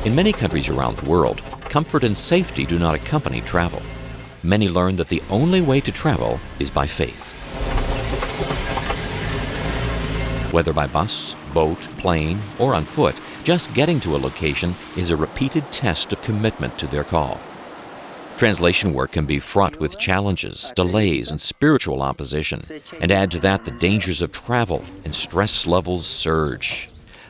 In many countries around the world, comfort and safety do not accompany travel. Many learn that the only way to travel is by faith. Whether by bus, boat, plane, or on foot, just getting to a location is a repeated test of commitment to their call. Translation work can be fraught with challenges, delays, and spiritual opposition. And add to that the dangers of travel, and stress levels surge.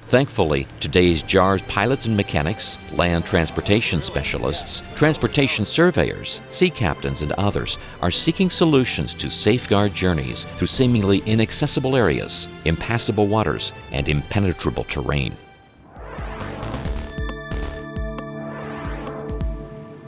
Thankfully, today's JAARS pilots and mechanics, land transportation specialists, transportation surveyors, sea captains, and others are seeking solutions to safeguard journeys through seemingly inaccessible areas, impassable waters, and impenetrable terrain.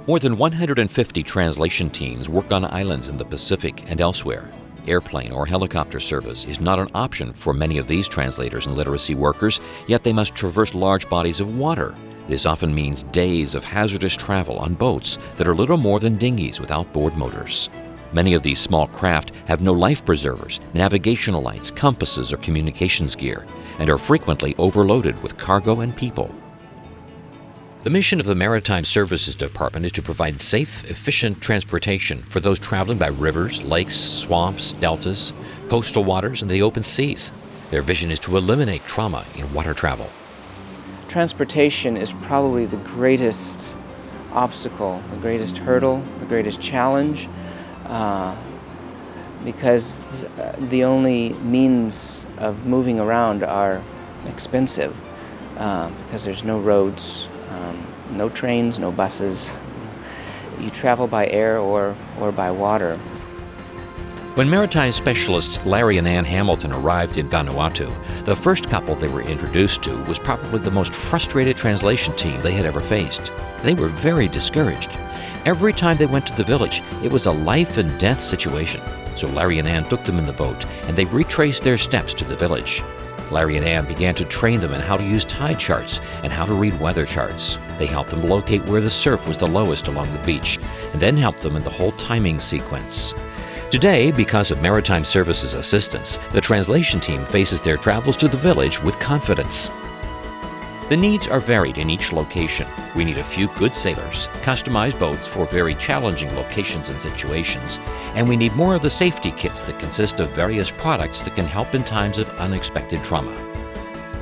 More than 150 translation teams work on islands in the Pacific and elsewhere. Airplane or helicopter service is not an option for many of these translators and literacy workers, yet they must traverse large bodies of water. This often means days of hazardous travel on boats that are little more than dinghies with outboard motors. Many of these small craft have no life preservers, navigational lights, compasses, or communications gear, and are frequently overloaded with cargo and people. The mission of the Maritime Services Department is to provide safe, efficient transportation for those traveling by rivers, lakes, swamps, deltas, coastal waters, and the open seas. Their vision is to eliminate trauma in water travel. Transportation is probably the greatest obstacle, the greatest hurdle, the greatest challenge, because the only means of moving around are expensive, because there's no roads, no trains, no buses. You travel by air or by water. When maritime specialists Larry and Ann Hamilton arrived in Vanuatu, the first couple they were introduced to was probably the most frustrated translation team they had ever faced. They were very discouraged. Every time they went to the village, it was a life and death situation. So Larry and Ann took them in the boat, and they retraced their steps to the village. Larry and Ann began to train them in how to use tide charts and how to read weather charts. They helped them locate where the surf was the lowest along the beach, and then helped them in the whole timing sequence. Today, because of Maritime Services assistance, the translation team faces their travels to the village with confidence. The needs are varied in each location. We need a few good sailors, customized boats for very challenging locations and situations, and we need more of the safety kits that consist of various products that can help in times of unexpected trauma.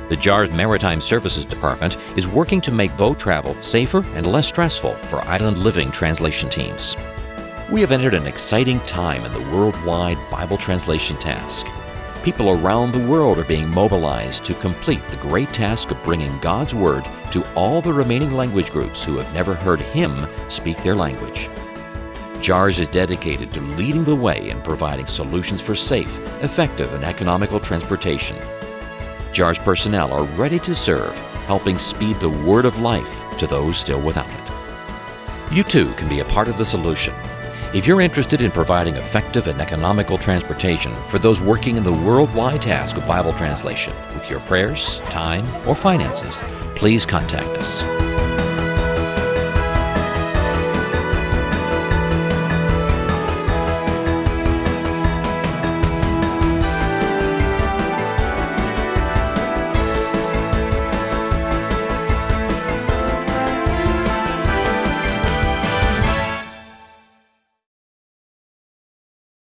The JAARS Maritime Services Department is working to make boat travel safer and less stressful for island living translation teams. We have entered an exciting time in the worldwide Bible translation task. People around the world are being mobilized to complete the great task of bringing God's Word to all the remaining language groups who have never heard Him speak their language. JAARS is dedicated to leading the way in providing solutions for safe, effective, and economical transportation. JAARS personnel are ready to serve, helping speed the word of life to those still without it. You too can be a part of the solution. If you're interested in providing effective and economical transportation for those working in the worldwide task of Bible translation with your prayers, time, or finances, please contact us.